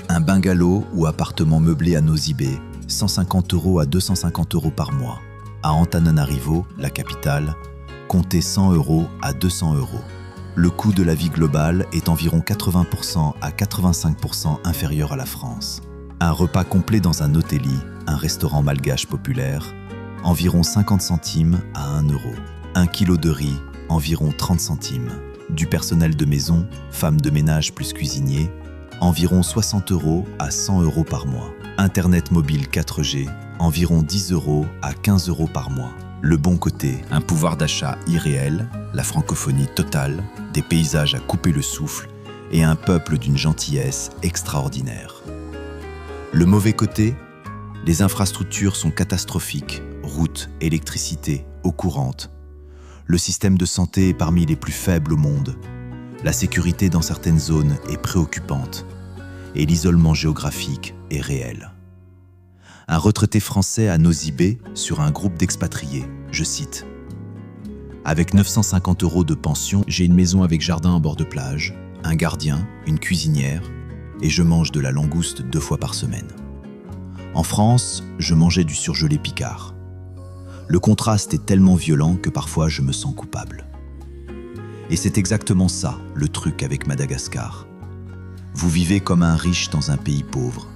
Un bungalow ou appartement meublé à Nosy Be, 150 € à 250 € par mois. À Antananarivo, la capitale, comptez 100 € à 200 €. Le coût de la vie globale est environ 80% à 85% inférieur à la France. Un repas complet dans un hôteli, un restaurant malgache populaire, environ 50 centimes à 1 €. 1 kilo de riz, environ 30 centimes. Du personnel de maison, femme de ménage plus cuisinier, environ 60 € à 100 € par mois. Internet mobile 4G, environ 10 € à 15 € par mois. Le bon côté, un pouvoir d'achat irréel, la francophonie totale, des paysages à couper le souffle et un peuple d'une gentillesse extraordinaire. Le mauvais côté, les infrastructures sont catastrophiques, routes, électricité, eau courante. Le système de santé est parmi les plus faibles au monde. La sécurité dans certaines zones est préoccupante et l'isolement géographique est réel. Un retraité français à Nosy Be sur un groupe d'expatriés, je cite « Avec 950 € de pension, j'ai une maison avec jardin en bord de plage, un gardien, une cuisinière et je mange de la langouste 2 fois par semaine. En France, je mangeais du surgelé Picard. Le contraste est tellement violent que parfois je me sens coupable. » Et c'est exactement ça, le truc avec Madagascar. Vous vivez comme un riche dans un pays pauvre,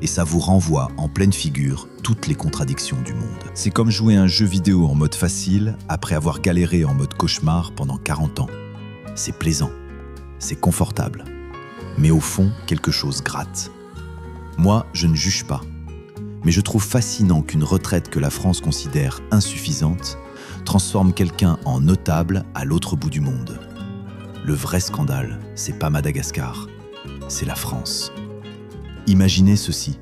et ça vous renvoie en pleine figure toutes les contradictions du monde. C'est comme jouer un jeu vidéo en mode facile après avoir galéré en mode cauchemar pendant 40 ans. C'est plaisant, c'est confortable, mais au fond, quelque chose gratte. Moi, je ne juge pas, mais je trouve fascinant qu'une retraite que la France considère insuffisante transforme quelqu'un en notable à l'autre bout du monde. Le vrai scandale, c'est pas Madagascar, c'est la France. Imaginez ceci.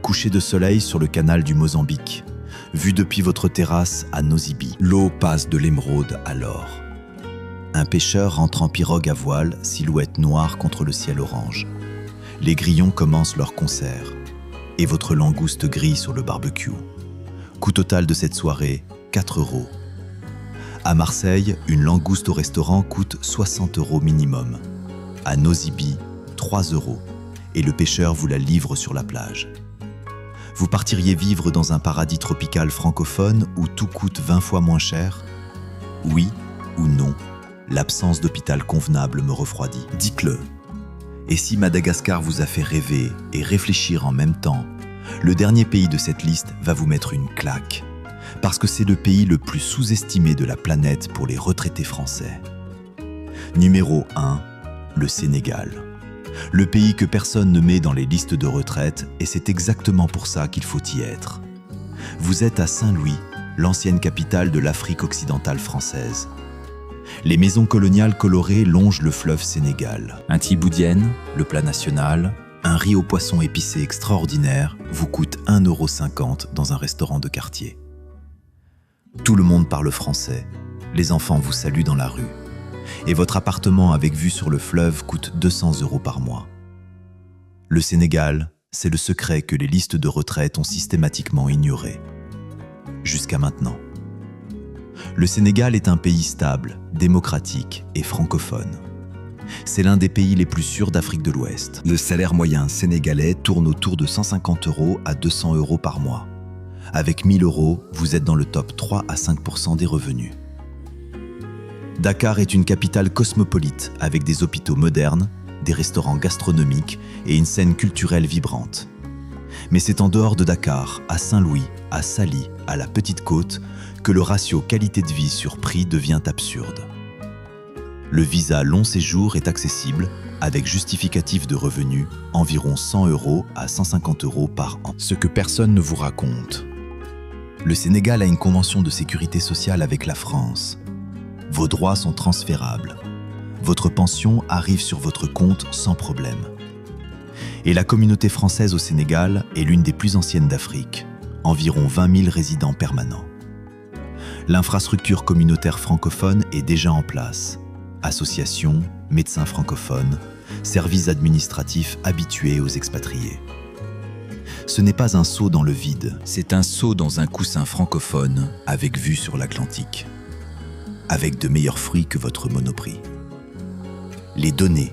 Coucher de soleil sur le canal du Mozambique, vu depuis votre terrasse à Nosy Be. L'eau passe de l'émeraude à l'or. Un pêcheur rentre en pirogue à voile, silhouette noire contre le ciel orange. Les grillons commencent leur concert. Et votre langouste grille sur le barbecue. Coût total de cette soirée, 4 €. À Marseille, une langouste au restaurant coûte 60 € minimum. À Nosy Be, 3 €. Et le pêcheur vous la livre sur la plage. Vous partiriez vivre dans un paradis tropical francophone où tout coûte 20 fois moins cher? Oui ou non? L'absence d'hôpital convenable me refroidit. Dites-le. Et si Madagascar vous a fait rêver et réfléchir en même temps, le dernier pays de cette liste va vous mettre une claque. Parce que c'est le pays le plus sous-estimé de la planète pour les retraités français. Numéro 1, le Sénégal. Le pays que personne ne met dans les listes de retraite, et c'est exactement pour ça qu'il faut y être. Vous êtes à Saint-Louis, l'ancienne capitale de l'Afrique occidentale française. Les maisons coloniales colorées longent le fleuve Sénégal. Un tiboudienne, le plat national, un riz au poisson épicé extraordinaire vous coûte 1,50 € dans un restaurant de quartier. Tout le monde parle français, les enfants vous saluent dans la rue. Et votre appartement avec vue sur le fleuve coûte 200 € par mois. Le Sénégal, c'est le secret que les listes de retraite ont systématiquement ignoré. Jusqu'à maintenant. Le Sénégal est un pays stable, démocratique et francophone. C'est l'un des pays les plus sûrs d'Afrique de l'Ouest. Le salaire moyen sénégalais tourne autour de 150 € à 200 € par mois. Avec 1000 €, vous êtes dans le top 3 à 5% des revenus. Dakar est une capitale cosmopolite avec des hôpitaux modernes, des restaurants gastronomiques et une scène culturelle vibrante. Mais c'est en dehors de Dakar, à Saint-Louis, à Saly, à la Petite Côte, que le ratio qualité de vie sur prix devient absurde. Le visa long séjour est accessible, avec justificatif de revenus, environ 100 € à 150 € par an. Ce que personne ne vous raconte. Le Sénégal a une convention de sécurité sociale avec la France. Vos droits sont transférables. Votre pension arrive sur votre compte sans problème. Et la communauté française au Sénégal est l'une des plus anciennes d'Afrique, environ 20 000 résidents permanents. L'infrastructure communautaire francophone est déjà en place. Associations, médecins francophones, services administratifs habitués aux expatriés. Ce n'est pas un saut dans le vide, c'est un saut dans un coussin francophone avec vue sur l'Atlantique. Avec de meilleurs fruits que votre Monoprix. Les données.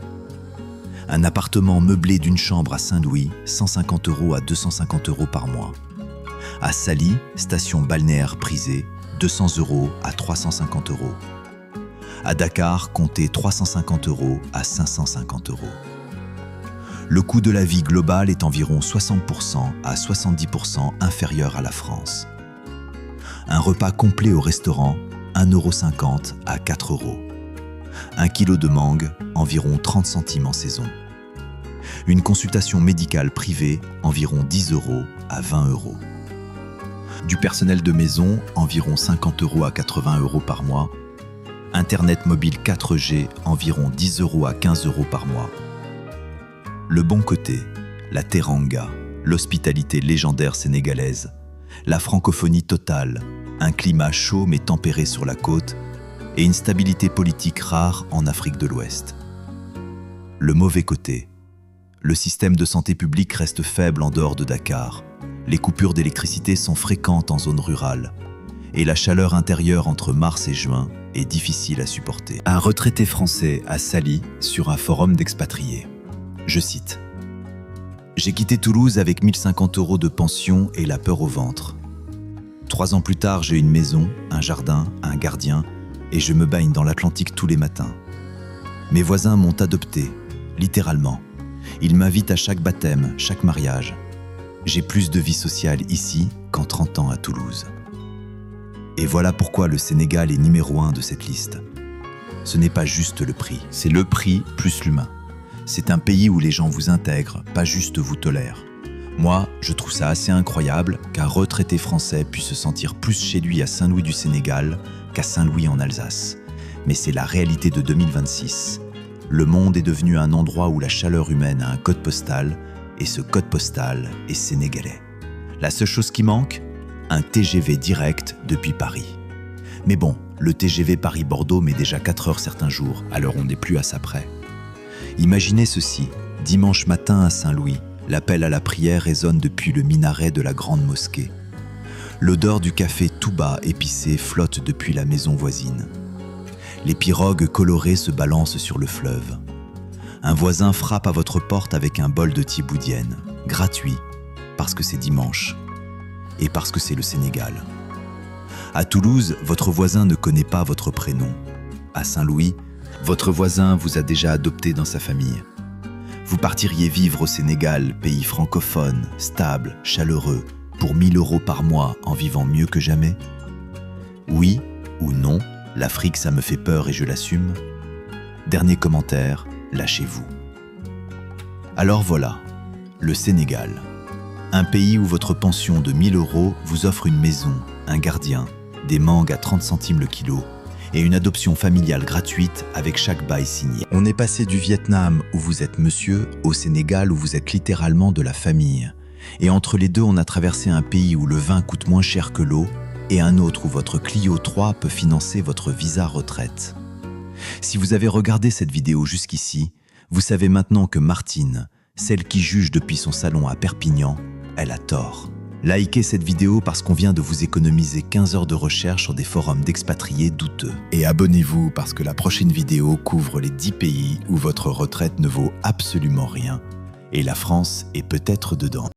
Un appartement meublé d'une chambre à Saint-Louis, 150 € à 250 € par mois. À Saly, station balnéaire prisée, 200 € à 350 €. À Dakar, comptez 350 € à 550 €. Le coût de la vie global est environ 60% à 70% inférieur à la France. Un repas complet au restaurant, 1,50 € à 4 €. 1 kg de mangue, environ 30 centimes en saison. Une consultation médicale privée, environ 10 € à 20 €. Du personnel de maison, environ 50 € à 80 € par mois. Internet mobile 4G, environ 10 € à 15 € par mois. Le bon côté, la teranga, l'hospitalité légendaire sénégalaise, la francophonie totale, un climat chaud mais tempéré sur la côte et une stabilité politique rare en Afrique de l'Ouest. Le mauvais côté, le système de santé publique reste faible en dehors de Dakar, les coupures d'électricité sont fréquentes en zone rurale et la chaleur intérieure entre mars et juin est difficile à supporter. Un retraité français à Saly sur un forum d'expatriés. Je cite « J'ai quitté Toulouse avec 1050 € de pension et la peur au ventre. 3 ans plus tard, j'ai une maison, un jardin, un gardien et je me baigne dans l'Atlantique tous les matins. Mes voisins m'ont adopté, littéralement. Ils m'invitent à chaque baptême, chaque mariage. J'ai plus de vie sociale ici qu'en 30 ans à Toulouse. » Et voilà pourquoi le Sénégal est numéro 1 de cette liste. Ce n'est pas juste le prix, c'est le prix plus l'humain. C'est un pays où les gens vous intègrent, pas juste vous tolèrent. Moi, je trouve ça assez incroyable qu'un retraité français puisse se sentir plus chez lui à Saint-Louis du Sénégal qu'à Saint-Louis en Alsace. Mais c'est la réalité de 2026. Le monde est devenu un endroit où la chaleur humaine a un code postal, et ce code postal est sénégalais. La seule chose qui manque ? Un TGV direct depuis Paris. Mais bon, le TGV Paris-Bordeaux met déjà 4 heures certains jours, alors on n'est plus à ça près. Imaginez ceci, dimanche matin à Saint-Louis, l'appel à la prière résonne depuis le minaret de la grande mosquée. L'odeur du café tout bas épicé flotte depuis la maison voisine. Les pirogues colorées se balancent sur le fleuve. Un voisin frappe à votre porte avec un bol de thiboudienne, gratuit, parce que c'est dimanche. Et parce que c'est le Sénégal. À Toulouse, votre voisin ne connaît pas votre prénom. À Saint-Louis, votre voisin vous a déjà adopté dans sa famille. Vous partiriez vivre au Sénégal, pays francophone, stable, chaleureux, pour 1000 € par mois en vivant mieux que jamais ? Oui ou non, l'Afrique ça me fait peur et je l'assume ? Dernier commentaire, lâchez-vous. Alors voilà, le Sénégal. Un pays où votre pension de 1000 € vous offre une maison, un gardien, des mangues à 30 centimes le kilo et une adoption familiale gratuite avec chaque bail signé. On est passé du Vietnam où vous êtes monsieur au Sénégal où vous êtes littéralement de la famille. Et entre les deux, on a traversé un pays où le vin coûte moins cher que l'eau et un autre où votre Clio 3 peut financer votre visa retraite. Si vous avez regardé cette vidéo jusqu'ici, vous savez maintenant que Martine, celle qui juge depuis son salon à Perpignan, elle a tort. Likez cette vidéo parce qu'on vient de vous économiser 15 heures de recherche sur des forums d'expatriés douteux. Et abonnez-vous parce que la prochaine vidéo couvre les 10 pays où votre retraite ne vaut absolument rien. Et la France est peut-être dedans.